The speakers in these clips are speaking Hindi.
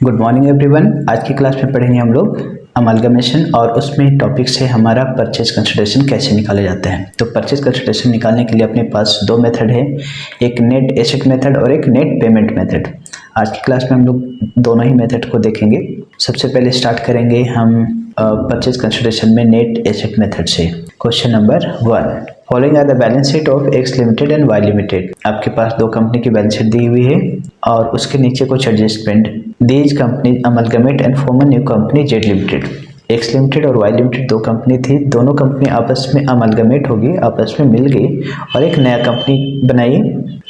Good morning everyone. आज की क्लास में पढ़ेंगे हम लोग अमलगमेशन और उसमें टॉपिक से हमारा परचेज कंसिडरेशन कैसे निकाले जाते हैं। तो परचेज कंसिडरेशन निकालने के लिए अपने पास दो मेथड है, एक नेट एसेट मेथड और एक नेट पेमेंट मेथड। आज की क्लास में हम लोग दोनों ही मेथड को देखेंगे। सबसे पहले स्टार्ट करेंगे हम परचेज कंसिडरेशन में नेट एसेट मेथड से। Question number 1, following are the balance sheet of X limited and Y limited. आपके पास दो कंपनी की बैलेंस शीट दी हुई है और उसके नीचे कुछ adjustment. These company amalgamate and form a new company Z limited. X limited और वाई लिमिटेड दो कंपनी थी, दोनों कंपनी आपस में अमलगमेट होगी, आपस में मिल गई और एक नया कंपनी बनाई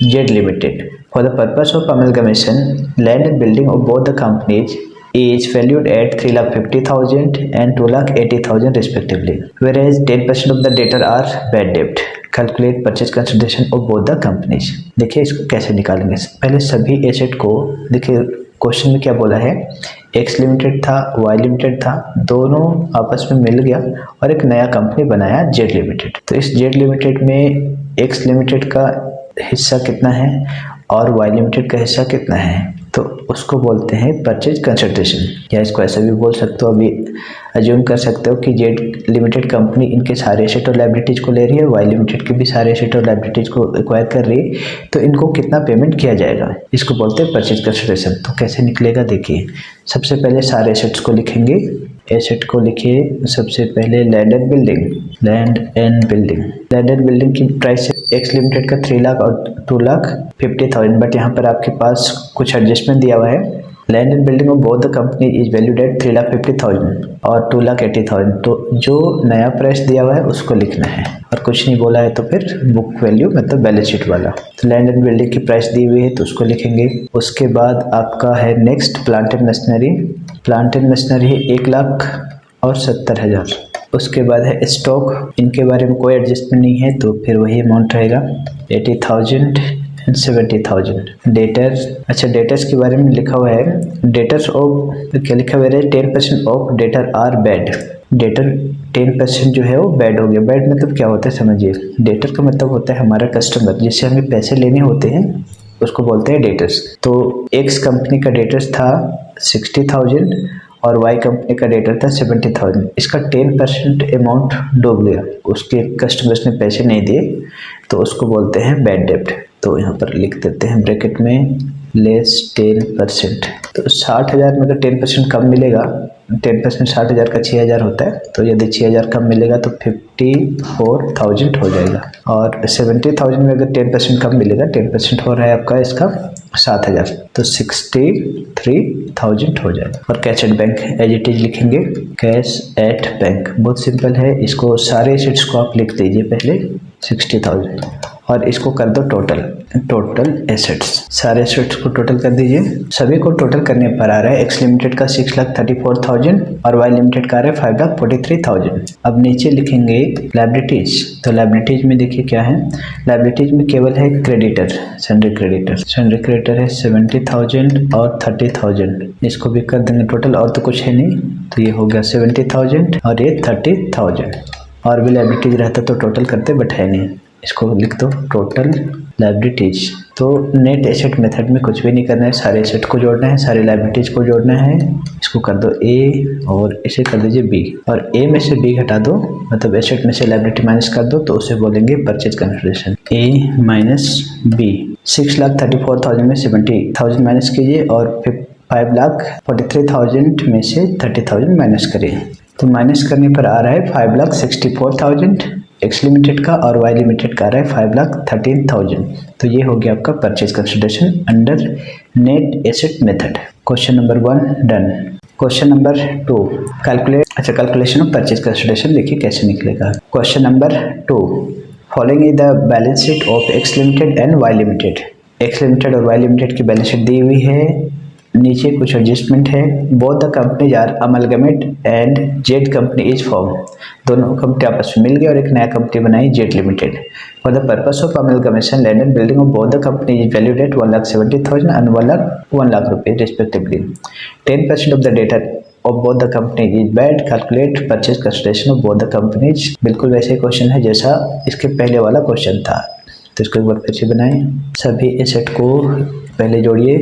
Z limited. For the purpose of amalgamation land and building of both the companies is valued at 3,50,000 and 2,80,000 respectively, whereas 10% of the debtor are bad debt. Calculate purchase consideration of both the companies. देखिए इसको कैसे निकालेंगे। पहले सभी एसेट को देखिए, क्वेश्चन में क्या बोला है, एक्स लिमिटेड था, वाई लिमिटेड था, दोनों आपस में मिल गया और एक नया कंपनी बनाया जेड लिमिटेड। तो इस जेड लिमिटेड में एक्स लिमिटेड का हिस्सा कितना है और वाई लिमिटेड का हिस्सा कितना है, तो उसको बोलते हैं परचेज कंसिडरेशन। या इसको ऐसा भी बोल सकते हो, अभी अज्यूम कर सकते हो कि जेड लिमिटेड कंपनी इनके सारे एसेट और लायबिलिटीज को ले रही है, वाई लिमिटेड के भी सारे एसेट और लायबिलिटीज को एक्वायर कर रही है, तो इनको कितना पेमेंट किया जाएगा, इसको बोलते हैं परचेज कंसिडरेशन। तो कैसे निकलेगा देखिए, सबसे पहले सारे एसेट्स को लिखेंगे। एसेट को लिखिए सबसे पहले land and building. Land and building, land and building की प्राइस एक्स लिमिटेड का 3 लाख और 2,50,000, बट यहाँ पर आपके पास कुछ एडजस्टमेंट दिया हुआ है। Land and building of both the company is valued at 3,50,000 और 2,80,000। तो जो नया प्राइस दिया हुआ है उसको लिखना है, और कुछ नहीं बोला है तो फिर बुक वैल्यू मतलब बैलेंस शीट वाला। तो लैंड एंड बिल्डिंग की प्राइस दी हुई है तो उसको लिखेंगे। उसके बाद आपका है next plant and machinery. Plant and machinery है 1,70,000। उसके बाद है स्टॉक, इनके बारे में कोई एडजस्टमेंट नहीं है तो फिर वही अमाउंट रहेगा 80,000 एंड 70,000। डेटर्स, अच्छा डेटर्स के बारे में लिखा हुआ है, डेटर्स ऑफ क्या लिखा हुआ है, 10% of debtor are bad. Debtor 10% जो है वो बैड हो गया। बैड मतलब क्या होता है समझिए, डेटर का मतलब होता है हमारा कस्टमर, जिससे हमें पैसे लेने होते हैं उसको बोलते हैं डेटर्स। तो एक्स कंपनी का डेटर्स था 60,000 और वाई कंपनी का डेटर था 70,000। इसका 10% अमाउंट डूब गया, उसके कस्टमर्स ने पैसे नहीं दिए, तो उसको बोलते हैं बैड डेब्ट। तो यहाँ पर लिख देते हैं ब्रैकेट में लेस 10%। तो 60,000 में अगर 10% कम मिलेगा, 10% 60,000 का 6,000 होता है, तो यदि 6,000 कम मिलेगा तो 54,000 हो जाएगा। और 70,000 में अगर 10% कम मिलेगा, 10% हो रहा है आपका इसका 7,000, तो 63,000 हो जाएगा। और cash at bank as it is लिखेंगे, कैश एट बैंक बहुत सिंपल है। इसको सारे एसेट्स को आप लिख दीजिए पहले 60,000 और इसको कर दो टोटल एसेट्स। सारे एसेट्स को टोटल कर दीजिए। सभी को टोटल करने पर आ रहा है, एक्स लिमिटेड का 6,34,000 और वाई लिमिटेड का आ रहा है 5,43,000। अब नीचे लिखेंगे लायबिलिटीज। तो लायबिलिटीज में देखिए क्या है, लायबिलिटीज में केवल है creditor, sundry creditor. Sundry creditor है 70,000 और 30,000, इसको भी कर देंगे टोटल, और तो कुछ है नहीं, तो ये हो गया 70,000 और ये 30,000। और भी लायबिलिटीज रहता तो टोटल करते, बट है नहीं, इसको लिख दो टोटल लायबिलिटीज। तो नेट एसेट मेथड में कुछ भी नहीं करना है, सारे एसेट को जोड़ना है, सारे लायबिलिटीज को जोड़ना है। इसको कर दो ए और इसे कर दीजिए बी, और ए में से बी घटा दो, मतलब एसेट में से लायबिलिटी माइनस कर दो, तो उसे बोलेंगे परचेज कंसिडरेशन। ए माइनस बी, 6,34,000 में 70,000 माइनस कीजिए और फिर 5,43,000 में से 30,000 माइनस करिए। तो माइनस करने पर आ रहा है 5,64,000 एक्स लिमिटेड का, और वाई लिमिटेड का आ रहा है 5,13,000। तो ये हो गया आपका purchase consideration under net asset method. Question number 1 done. Question number 2, calculation of purchase consideration देखिए कैसे निकलेगा। Question number 2, following is the balance sheet of X limited and Y limited. X limited और वाई लिमिटेड की बैलेंस शीट दी हुई है, नीचे कुछ एडजस्टमेंट है। Both the companies are amalgamate and Z company is form. दोनों कंपनी आपस में मिल गए और एक नया कंपनी बनाई Z limited. For the purpose of amalgamation land and building of both the company is valued at 1,70,000 and 1,00,000 रुपये respectively. 10% of the data of both the company is bad. Calculate purchase consideration of both the companies. बिल्कुल वैसे क्वेश्चन है जैसा इसके पहले वाला क्वेश्चन था, तो इसको एक बार फिर से बनाएं। सभी एसेट को पहले जोड़िए।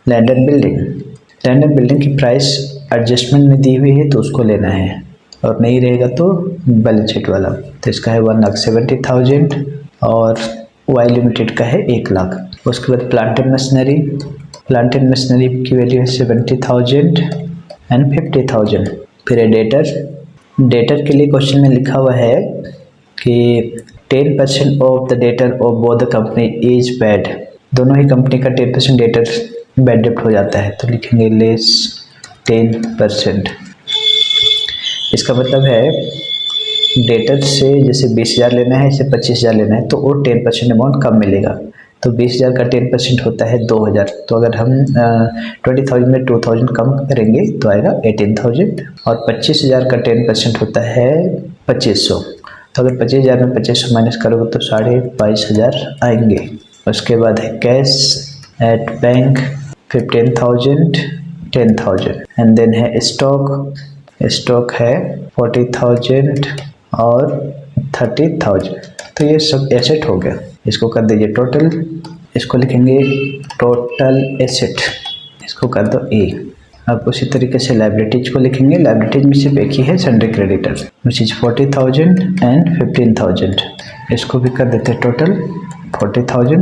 Land and building, land and building की प्राइस एडजस्टमेंट में दी हुई है तो उसको लेना है, और नहीं रहेगा तो बैलेंस शीट वाला। तो इसका है 1,70,000 और वाई लिमिटेड का है 1 लाख। उसके बाद प्लांट एंड मशीनरी की वैल्यू है 70,000 एंड 50,000। फिर है डेटर के लिए क्वेश्चन में लिखा हुआ है कि 10% of the debtor of both the company is bad. दोनों ही कंपनी का 10% डेटर बैड डेप्ट हो जाता है, तो लिखेंगे लेस 10%। इसका मतलब है डेटर से जैसे 20,000 लेना है, इसे 25,000 लेना है, तो वो 10% अमाउंट कम मिलेगा। तो 20,000 का 10% होता है 2,000। तो अगर हम 20,000 में 2,000 कम करेंगे तो आएगा 18,000। और 25,000 का 10% होता है 2,500। तो अगर 25,000 में 2,500 माइनस करोगे तो 22,500 आएंगे। उसके बाद है cash at bank 15,000 10,000 and then है स्टॉक है 40,000 और 30,000। तो ये सब एसेट हो गया। इसको कर दीजिए टोटल, इसको लिखेंगे टोटल एसेट, इसको कर दो ए। अब उसी तरीके से लाइबिलिटीज को लिखेंगे। लाइबिलिटीज में सिर्फ एक ही है sundry creditor which is 40,000 and 15,000। इसको भी कर देते टोटल 40,000।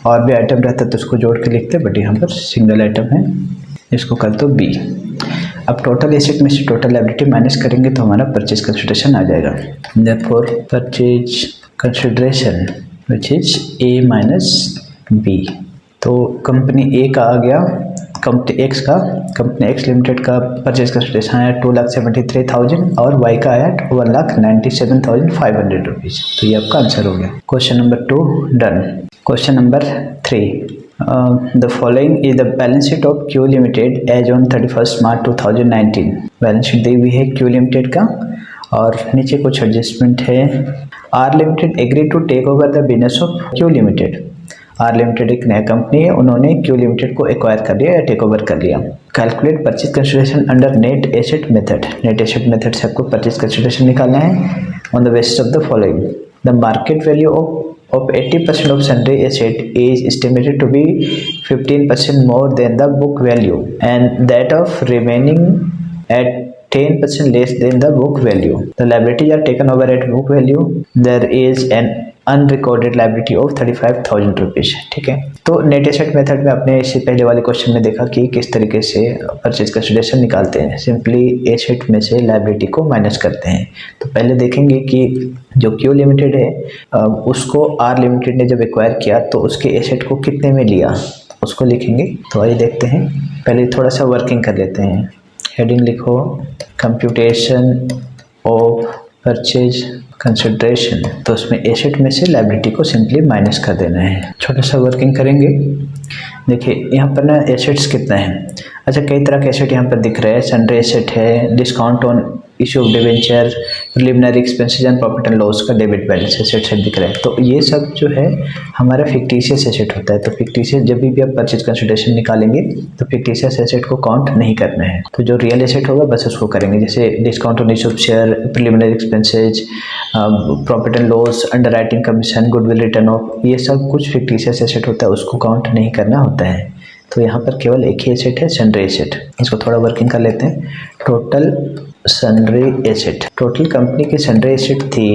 और भी आइटम रहता तो उसको जोड़ के लिखते, बट यहाँ पर सिंगल आइटम है। इसको कर दो बी। अब टोटल एसेट में से टोटल लायबिलिटी माइनस करेंगे तो हमारा परचेज कंसिडरेशन आ जाएगा। Therefore purchase consideration which is A minus B. तो कंपनी ए का आ गया, कंपनी एक्स लिमिटेड का परचेज कंसिडरेशन आया 2,73,000 और वाई का आया 1,97,500 रुपीज़। तो ये आपका आंसर हो गया। Question number 2 done. Question number 3, the following is the balance sheet of Q Limited as on 31st March 2019। Balance sheet दी हुई है Q Limited का और नीचे कुछ एडजस्टमेंट है। R Limited agree to take over the business of Q Limited। R Limited एक नया कंपनी है, उन्होंने Q Limited को एक्वायर कर लिया या टेक ओवर कर लिया। Calculate purchase consideration under net asset method. Net asset method से आपको परचेज कंसिडरेशन निकालना है on the basis of the following. The market value of 80% of sundry asset is estimated to be 15% more than the book value and that of remaining at 10% less than the book value. The liabilities are taken over at book value. There is an unrecorded liability of 35,000 rupees. ठीक है, तो नेट एसेट मेथड में आपने इससे पहले वाले क्वेश्चन में देखा कि किस तरीके से परचेज कंसिडरेशन निकालते हैं। सिंपली एसेट में से लाइबिलिटी को माइनस करते हैं। तो पहले देखेंगे कि जो क्यू लिमिटेड है उसको आर लिमिटेड ने जब एक्वायर किया तो उसके एसेट को कितने में लिया उसको लिखेंगे। तो आइए देखते हैं। पहले थोड़ा सा वर्किंग कर लेते हैं। हेडिंग लिखो कंप्यूटेशन ऑफ परचेज कंसिडरेशन। तो उसमें एसेट में से लायबिलिटी को सिंपली माइनस कर देना है। छोटा सा वर्किंग करेंगे। देखिए यहाँ पर ना एसेट्स कितना है। अच्छा, कई तरह के एसेट यहाँ पर दिख रहे हैं। सन्ड्री एसेट है, discount on issue of debenture, preliminary expenses and profit and loss का डेबिट बैलेंस एसेट से दिख रहा है। तो ये सब जो है हमारा फिक्टिशियस एसेट होता है। तो फिक्टिशियस जब भी आप परचेज कंसिडरेशन निकालेंगे तो फिक्टिशियस एसेट को काउंट नहीं करना है। तो जो रियल एसेट होगा बस उसको करेंगे, जैसे discount on issue of share, preliminary expenses, profit and loss, under writing commission, goodwill return of, ये सब कुछ फिक्टिशियस एसेट होता है, उसको काउंट नहीं करना होता है। तो यहाँ पर केवल एक ही एसेट है, सन्ड्री एसेट। इसको थोड़ा वर्किंग कर लेते हैं। Total sundry asset, total company की सन्ड्री एसेट थी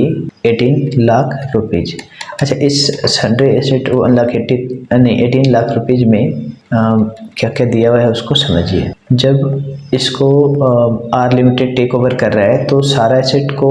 18 लाख रुपीज़। अच्छा, इस सन्ड्री एसेट 18 लाख रुपीज़ में क्या क्या दिया हुआ है उसको समझिए। जब इसको आर लिमिटेड टेक ओवर कर रहा है तो सारा एसेट को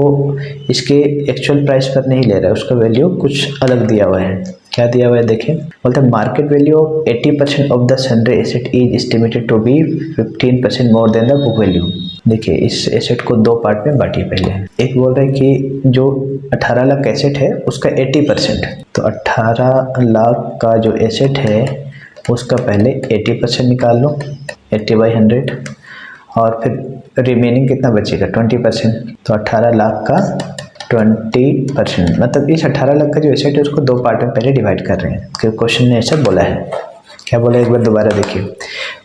इसके एक्चुअल प्राइस पर नहीं ले रहा है, उसका वैल्यू कुछ अलग दिया हुआ है। क्या दिया हुआ है देखिए, बोलते हैं market value of 80% of the sundry asset is estimated to be 15% more than the book value. देखिए इस एसेट को दो पार्ट में बांटिए। पहले एक बोल रहा है कि जो 18 लाख एसेट है उसका 80%, तो 18 लाख का जो एसेट है उसका पहले 80% निकाल लो, 80/100, और फिर रिमेनिंग कितना बचेगा 20%। तो 18 लाख का 20%, मतलब इस 18 लाख का जो एसेट है उसको दो पार्ट में पहले डिवाइड कर रहे हैं, क्योंकि क्वेश्चन ने ऐसा बोला है। क्या बोला, एक बार दोबारा देखिए।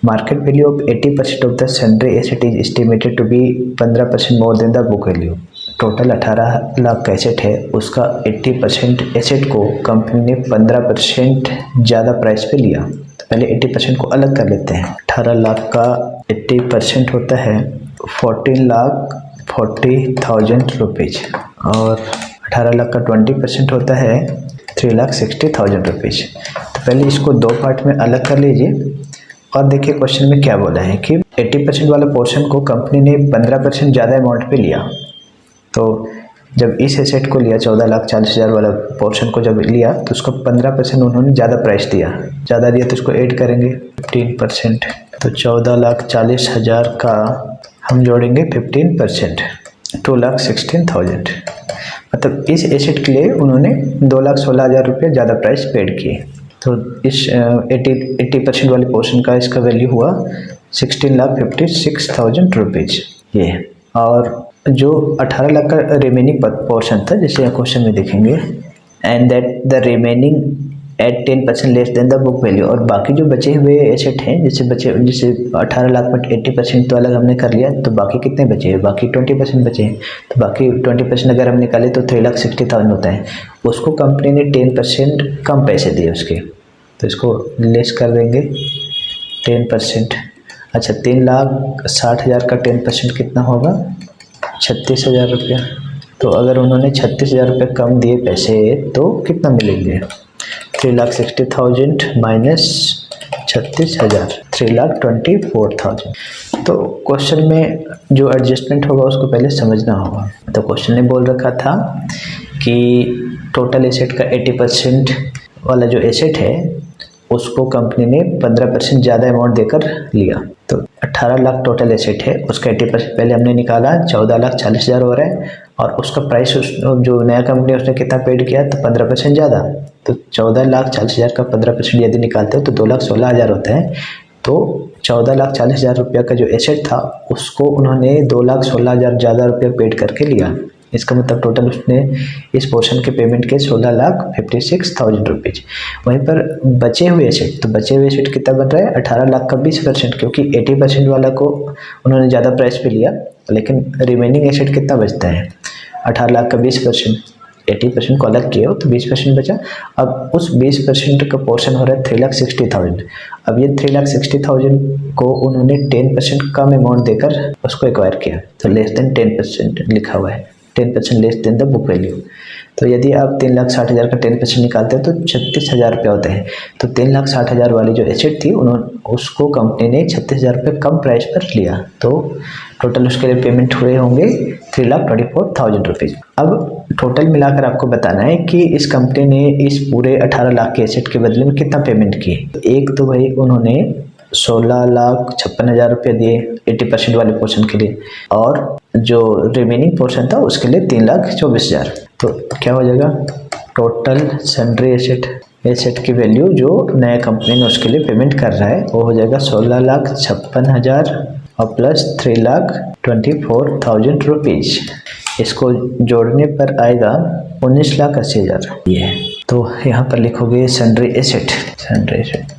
Market value of 80% of the sundry asset is estimated to be 15% more than the book value. Total 18 lakh का एसेट है, उसका 80% एसेट को कंपनी ने 15% ज़्यादा प्राइस पे लिया। तो पहले 80% को अलग कर लेते हैं। 18 लाख का 80% होता है 14,40,000 रुपीज़, और 18 लाख का 20% होता है 3,60,000 रुपीज़। तो पहले इसको दो पार्ट में अलग कर लीजिए और देखिए क्वेश्चन में क्या बोला है कि 80% वाला पोर्शन को कंपनी ने 15% ज़्यादा अमाउंट पे लिया। तो जब इस एसेट को लिया 14,40,000 वाला पोर्शन को जब लिया तो उसको 15% उन्होंने ज़्यादा प्राइस दिया, ज़्यादा दिया तो उसको ऐड करेंगे 15%। तो 14,40,000 का हम जोड़ेंगे 15%, 2,16,000। मतलब इस एसेट के लिए उन्होंने 2,16,000 रुपये ज़्यादा प्राइस पेड किए। तो इस 80% वाले पोर्शन का इसका वैल्यू हुआ 16,56,000 रुपीज़ ये। और जो 18 लाख का रिमेनिंग पोर्शन था, जैसे क्वेश्चन में देखेंगे, and that the remaining at 10% less than the book value, और बाकी जो बचे हुए एसेट हैं जैसे 18 लाख में 80% तो अलग हमने कर लिया, तो बाकी कितने बचे हैं, बाकी 20% बचे हैं। तो बाकी 20% अगर हम निकाले तो 3,60,000 होता है। उसको कंपनी ने 10% कम पैसे दिए उसके, तो इसको लेस कर देंगे 10%। अच्छा, 3,60,000 का 10% कितना होगा, 36,000 रुपया। तो अगर उन्होंने 36,000 रुपये कम दिए पैसे तो कितना मिलेंगे, 3,60,000 माइनस 36,000, 3,24,000। तो क्वेश्चन में जो एडजस्टमेंट होगा उसको पहले समझना होगा। तो क्वेश्चन ने बोल रखा था कि टोटल एसेट का 80% वाला जो एसेट है उसको कंपनी ने 15% ज़्यादा अमाउंट देकर लिया। तो 18 लाख टोटल एसेट है, उसका 80% पहले हमने निकाला 14,40,000 हो रहा है, और उसका प्राइस जो नया कंपनी उसने कितना पेड किया, तो 15% ज़्यादा। तो 14,40,000 का 15% यदि निकालते हो तो 2,16,000 होता है। तो 14,40,000 रुपया का जो एसेट था उसको उन्होंने 2,16,000 ज़्यादा रुपया पेड करके लिया। इसका मतलब टोटल उसने इस पोर्शन के पेमेंट के 16,56,000 रुपीज़। वहीं पर बचे हुए एसेट, तो बचे हुए एसेट कितना बन रहा है, 18 लाख का 20%, क्योंकि 80% वाला को उन्होंने ज़्यादा प्राइस पे लिया, लेकिन रिमेनिंग एसेट कितना बचता है, 18 लाख का 20%, 80% को अलग किया हो तो 20% बचा। अब उस 20% का पोर्शन हो रहा है 3,60,000। अब ये 3,60,000 को उन्होंने 10% कम अमाउंट देकर उसको एक्वायर किया, तो लेस देन 10% लिखा हुआ है, 10% less than the book value. तो यदि आप 3,60,000 का 10% निकालते हैं तो 36,000 रुपये होते हैं। तो 3,60,000 वाली जो एसेट थी उसको कंपनी ने 36,000 रुपये कम प्राइस पर लिया, तो टोटल उसके लिए पेमेंट हुए होंगे 3,24,000 रुपीज़। अब टोटल मिलाकर आपको बताना है कि इस कंपनी ने इस पूरे 18 लाख के एसेट के बदले में कितना पेमेंट की। एक तो भाई उन्होंने 16,56,000 रुपये दिए 80% वाले पोर्शन के लिए, और जो रिमेनिंग पोर्शन था उसके लिए 3,24,000। तो क्या हो जाएगा, टोटल सन्ड्री एसेट की वैल्यू जो नया कंपनी ने उसके लिए पेमेंट कर रहा है वो हो जाएगा 16,56,000 और प्लस 3,24,000 रुपीज़। इसको जोड़ने पर आएगा 19,80,000 ये। तो यहाँ पर लिखोगे सन्ड्री एसेट।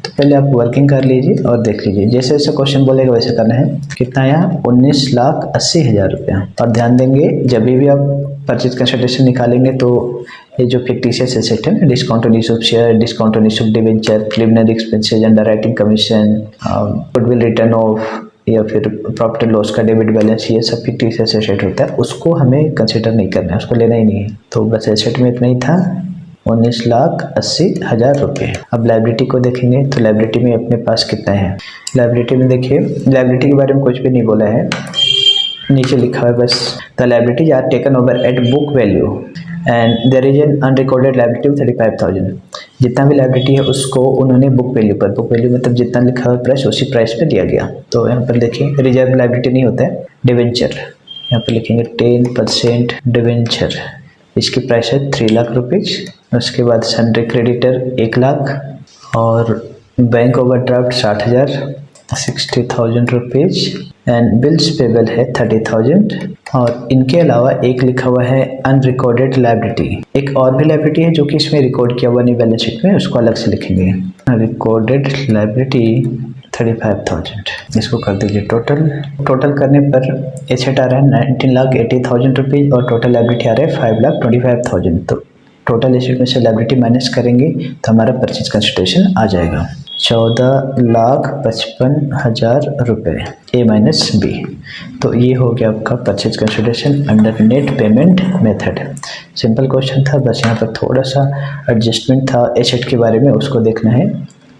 तो पहले आप वर्किंग कर लीजिए और देख लीजिए, जैसे जैसे क्वेश्चन बोलेगा वैसे करना है। कितना है यहाँ, 19,80,000 रुपया। और ध्यान देंगे जब भी आप परचेज कंसिडरेशन निकालेंगे तो ये जो फिक्टिशियस एसेट है ना, discount on issue of share, discount on issue of debenture, preliminary expenses, underwriting commission, goodwill return of, या फिर प्रॉफिट एंड लॉस का डेबिट बैलेंस, ये सब फिक्टिशियस एसेट होता है, उसको हमें कंसिडर नहीं करना है, उसको लेना ही नहीं है। तो बस एसेट में इतना ही था, 19,80,000 रुपये। अब लाइबिलिटी को देखेंगे तो लाइबिलिटी में अपने पास कितना है। लाइबिलिटी में देखिए, लाइबिलिटी के बारे में कुछ भी नहीं बोला है, नीचे लिखा है बस the liabilities are taken over at book value and there is an unrecorded liability of 35,000। जितना भी लाइबिलिटी है उसको उन्होंने बुक वैल्यू पर, बुक वैल्यू मतलब जितना लिखा हुआ प्राइस उसी प्राइस पे दिया गया। तो यहाँ पर देखिए रिजर्व लाइबिलिटी नहीं होता है, डिवेंचर, यहाँ पर लिखेंगे 10% डिवेंचर, इसकी प्राइस है 3 लाख रुपीज़। उसके बाद सन्ड्री क्रेडिटर 1 लाख, और bank overdraft 60,000, 60,000 rupees, and bills payable है 30,000। और इनके अलावा एक लिखा हुआ है अनरिकॉर्डेड लाइबिलिटी। एक और भी लाइबिलिटी है जो कि इसमें रिकॉर्ड किया हुआ नहीं बैलेंस शीट में, उसको अलग से लिखेंगे। रिकॉर्डेड लाइबिलिटी 35,000, इसको कर दीजिए टोटल करने पर एसेट आ रहा है 19,80,000 रुपीज़ और टोटल लाइबिलिटी आ रहा है 5,25,000। तो टोटल एसेट में से लाइबिलिटी माइनस करेंगे तो हमारा परचेज कंसिडरेशन आ जाएगा। 14,55,000 रुपये ए माइनस बी। तो ये हो गया आपका purchase consideration under net payment method. Simple question था, बस यहाँ पर थोड़ा सा एडजस्टमेंट था एसेट के बारे में, उसको देखना है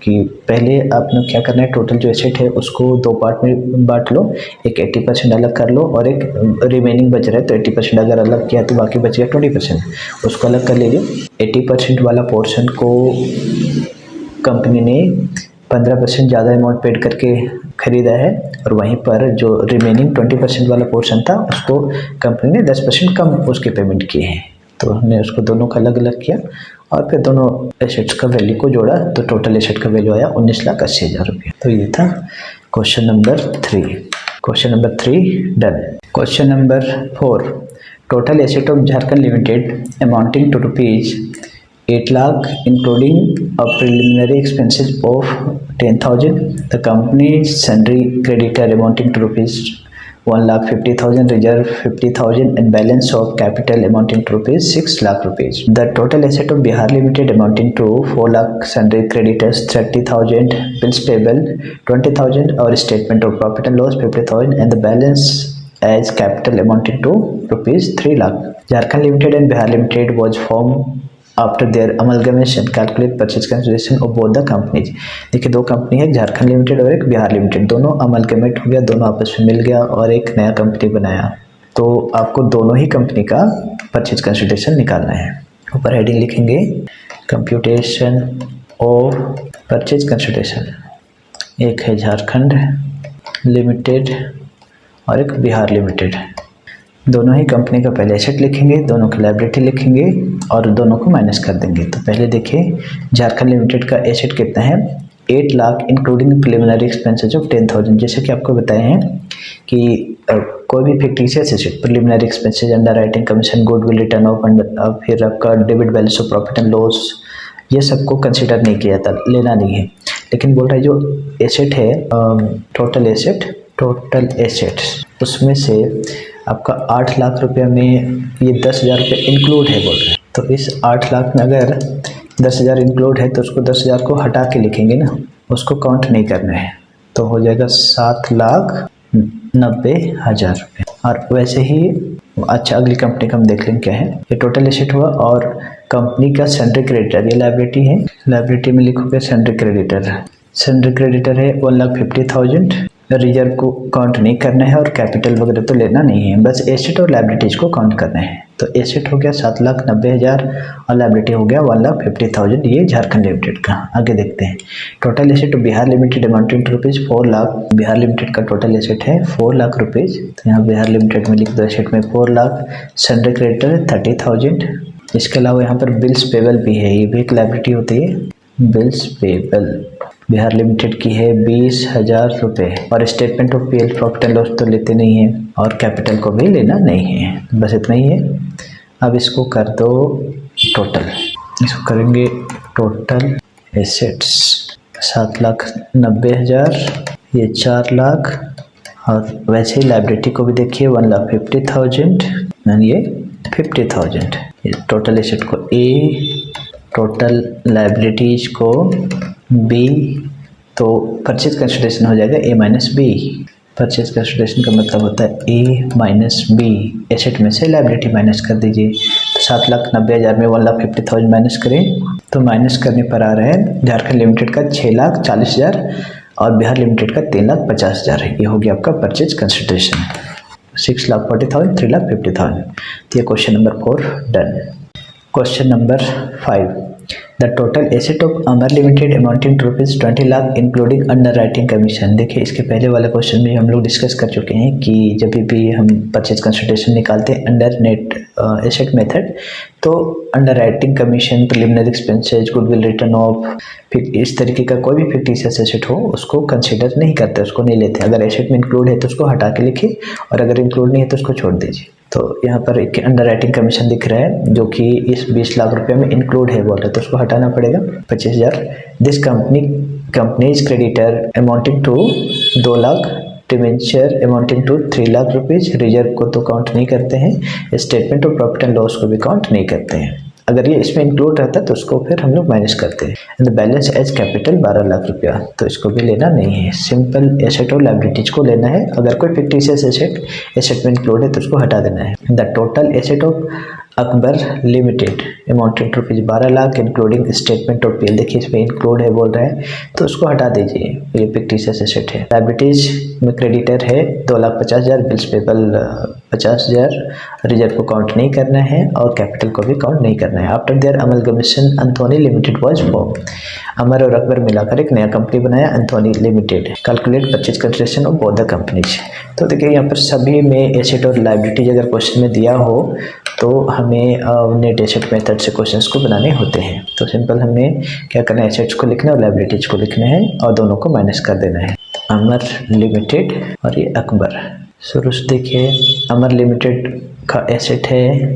कि पहले आपने क्या करना है, टोटल जो एसेट है उसको दो पार्ट में बांट लो, एक 80% अलग कर लो और एक रिमेनिंग बच रहा है, तो 80% अगर अलग किया तो बाकी बच गया 20%, उसको अलग कर लीजिए। 80% वाला पोर्शन को कंपनी ने 15% ज़्यादा अमाउंट पेड करके ख़रीदा है और वहीं पर जो रिमेनिंग 20% वाला पोर्शन था उसको कंपनी ने 10% कम उसके पेमेंट किए हैं। तो हमने उसको दोनों का अलग अलग किया और फिर दोनों एसेट्स का वैल्यू को जोड़ा तो टोटल एसेट का वैल्यू आया 19,80,000 रुपये। तो ये था question number 3। Question number 3 done. Question number 4, total asset of Jharkhand limited amounting to rupees 8 lakh including a preliminary expenses of 10,000, the company's sundry creditor amounting to rupees 1,50,000, reserve 50,000 and balance of capital amounting to rupees 6 lakh rupees. The total asset of Bihar Limited amounting to 4 lakh, sundry creditors 30,000, bills payable 20,000 और statement of profit and loss 50,000 and the balance as capital amounting to rupees 3 lakh. Jharkhand Limited and Bihar Limited was formed after there amalgamation, calculate purchase consideration of both the companies. देखिए दो कंपनी है, झारखंड लिमिटेड और एक बिहार लिमिटेड, दोनों अमलगमेट हो गया, दोनों आपस में मिल गया और एक नया कंपनी बनाया। तो आपको दोनों ही कंपनी का परचेज कंसिडरेशन निकालना है। ऊपर हेडिंग लिखेंगे कंप्यूटेशन ऑफ परचेज कंसिडरेशन, एक है झारखंड लिमिटेड और एक बिहार लिमिटेड। दोनों ही कंपनी का पहले एसेट लिखेंगे, दोनों की लायबिलिटी लिखेंगे और दोनों को माइनस कर देंगे। तो पहले देखिए झारखंड लिमिटेड का एसेट कितना है, 8 lakh including preliminary expenses of 10,000। जैसे कि आपको बताए हैं कि कोई भी fictitious asset, preliminary expenses, under writing commission, goodwill return of, फिर आपका debit balance of profit and loss, ये सबको कंसिडर नहीं किया था, लेना नहीं है। लेकिन बोल रहा है जो एसेट है टोटल एसेट्स उसमें से आपका 8 लाख रुपये में ये 10,000 रुपये इंक्लूड है बोल रहे हैं। तो इस 8 लाख में अगर 10,000 इंक्लूड है तो उसको 10,000 को हटा के लिखेंगे ना, उसको काउंट नहीं करना है, तो हो जाएगा 7,90,000 रुपये। और वैसे ही अच्छा अगली कंपनी का हम देख लेंगे क्या है। ये टोटल एसेट हुआ और कंपनी का सन्ड्री क्रेडिटर, ये लायबिलिटी है, लायबिलिटी में लिखोगे सन्ड्री क्रेडिटर है 1,50,000। रिजर्व को काउंट नहीं करना है और कैपिटल वगैरह तो लेना नहीं है, बस एसेट और लायबिलिटीज को काउंट करना है। तो एसेट हो गया 7,90,000 और लायबिलिटी हो गया 1,50,000, ये झारखंड लिमिटेड का। आगे देखते हैं total asset Bihar limited amounting to rupees 4 lakh. Bihar limited का टोटल एसेट है 4 लाख रुपीज़, तो यहाँ बिहार लिमिटेड में लिख दो एसेट में 4 लाख, सन्ड्री क्रेडिटर 30,000। इसके अलावा यहाँ पर बिल्स पेबल भी है, ये भी एक लायबिलिटी होती है। बिल्स पेबल बिहार लिमिटेड की है 20,000 रुपये और statement of PL profit and loss तो लेते नहीं है और कैपिटल को भी लेना नहीं है, बस इतना ही है। अब इसको कर दो टोटल, इसको करेंगे टोटल एसेट्स 7,90,000, ये 4 लाख और वैसे ही लायबिलिटी को भी देखिए 1,50,000 और ये 50,000। ये टोटल एसेट को ए, टोटल लायबिलिटीज को बी, तो परचेज कंसिडरेशन हो जाएगा ए माइनस बी। परचेज कंसिडरेशन का मतलब होता है ए माइनस बी, एसेट में से लायबिलिटी माइनस कर दीजिए। तो 7,90,000 में 1,50,000 माइनस करें तो माइनस करने पर आ रहा है झारखंड लिमिटेड का 6,40,000 और बिहार लिमिटेड का 3,50,000 है। ये हो गया आपका परचेज कंसिडरेशन 6,40,000, 3,50,000। तो ये question number 4 done. Question number 5, the total asset of Amar limited amounting to rupees 20 lakh including underwriting commission. देखिए इसके पहले वाले क्वेश्चन में हम लोग डिस्कस कर चुके हैं कि जब भी हम परचेज कंसिडरेशन निकालते हैं अंडर नेट एसेट मेथड, तो under writing commission, preliminary expenses, goodwill return of, फिर इस तरीके का कोई भी फिक्टिशियस एसेट हो उसको कंसिडर नहीं करते, उसको नहीं लेते। अगर एसेट में इंक्लूड है तो उसको हटा के लिखिए और अगर इंक्लूड नहीं है तो उसको छोड़ दीजिए। तो यहाँ पर एक अंडर राइटिंग कमीशन दिख रहा है जो कि इस 20 लाख रुपए में इंक्लूड है बोल रहे, तो उसको हटाना पड़ेगा 25,000। This companies creditor amounting to 2 lakh, debenture amounting to 3 lakh rupees. Reserve को तो काउंट नहीं करते हैं, statement of profit and loss को भी काउंट नहीं करते हैं। अगर ये इसमें इंक्लूड रहता है तो उसको फिर हम लोग माइनस करते हैं। And the balance as capital 12 lakh रुपया, तो इसको भी लेना नहीं है। सिंपल एसेट और लायबिलिटीज को लेना है। अगर कोई फिक्टिशियस एसेट में इंक्लूड है तो उसको हटा देना है। The total asset of Akbar limited amounted to ₹12 lakh including statement of PL. देखिए इसमें इंक्लूड है बोल रहा है तो उसको हटा दीजिए, ये फिक्टिशियस एसेट है। लायबिलिटीज में क्रेडिटर है 2,50,000, बिल्स पेबल 50,000, रिजर्व को काउंट नहीं करना है और कैपिटल को भी काउंट नहीं करना है। After there amalgamation Anthony limited was form. Amar और अकबर मिलाकर एक नया कंपनी बनाया Anthony limited. Calculate purchase consideration of both the companies. तो देखिए यहाँ पर सभी में एसेट और लायबिलिटीज अगर क्वेश्चन में दिया हो तो हमें नेट एसेट मेथड से क्वेश्चंस को बनाने होते हैं। तो सिंपल हमें क्या करना है, एसेट्स को लिखना है और लायबिलिटीज को लिखना है और दोनों को माइनस कर देना है। अमर लिमिटेड और ये अकबर। शुरू से देखिए अमर लिमिटेड का एसेट है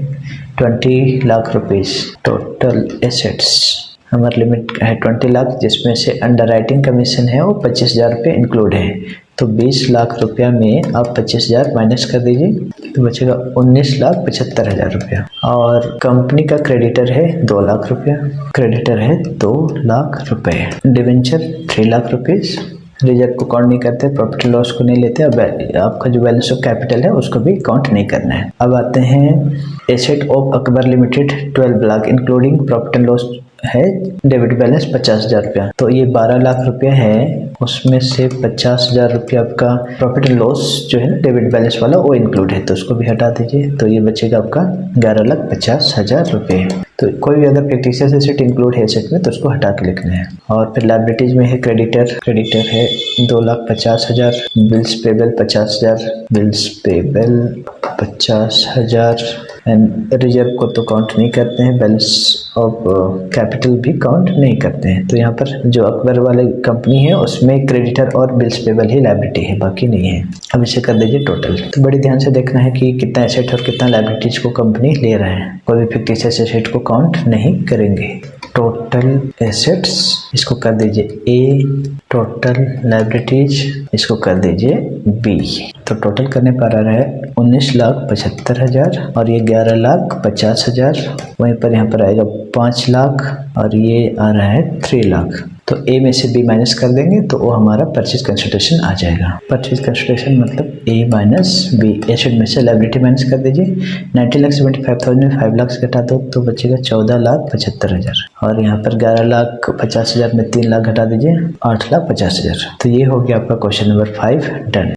20 लाख रुपीज़। टोटल एसेट्स अमर लिमिट है 20 लाख, जिसमें से अंडर राइटिंग कमीशन है वो 25,000 रुपये इंक्लूड है। तो 20 लाख रुपया में आप 25,000 माइनस कर दीजिए तो बचेगा 19,75,000 रुपया। और कंपनी का क्रेडिटर है 2 लाख रुपया, क्रेडिटर है 2 लाख रुपए। Debenture 3 lakh rupees. रिजर्व को काउंट नहीं करते, प्रॉफिट एंड लॉस को नहीं लेते। अब आपका जो बैलेंस ऑफ कैपिटल है उसको भी काउंट नहीं करना है। अब आते हैं asset of Akbar limited 12 lakh including profit and loss है डेबिट बैलेंस 50,000 रुपया। तो ये 12 लाख रुपया है, उसमें से 50,000 रुपया आपका प्रॉफिट एंड लॉस जो है ना डेबिट बैलेंस वाला वो इंक्लूड है, तो उसको भी हटा दीजिए। तो ये बचेगा आपका 11,50,000 रुपये। तो कोई भी अगर फिक्टिशियस एसेट इंक्लूड है एसेट में तो उसको हटा के लिखना है। और फिर लायबिलिटीज में है क्रेडिटर है 2,50,000, bills payable 50,000, bills payable 50,000 and reserve को तो काउंट नहीं करते हैं, बैलेंस ऑफ कैपिटल भी काउंट नहीं करते हैं। तो यहाँ पर जो अकबर वाले कंपनी है उसमें क्रेडिटर और बिल्स पेबल ही लायबिलिटी है, बाकी नहीं है। अब इसे कर दीजिए टोटल। तो बड़ी ध्यान से देखना है कि कितना एसेट और कितना लायबिलिटीज को कंपनी ले रहे हैं। कोई भी फिक्टिशियस एसेट को काउंट नहीं करेंगे। टोटल एसेट्स इसको कर दीजिए ए, टोटल लायबिलिटीज इसको कर दीजिए बी। तो टोटल करने पर आ रहा है 19,75,000 और ये 11,50,000। वहीं पर यहाँ पर आएगा 5 लाख और ये आ रहा है 3 लाख। तो ए में से बी माइनस कर देंगे तो वो हमारा परचेज कंसिडरेशन आ जाएगा। परचेज कंसिडरेशन मतलब ए माइनस बी। एसेट में से लायबिलिटी माइनस कर दीजिए। 90,75,000 में 5 लाख घटा दो तो बचेगा 14,75,000 और यहाँ पर 11,50,000 में 3 लाख घटा दीजिए 8,50,000। तो ये हो गया आपका क्वेश्चन नंबर 5 डन।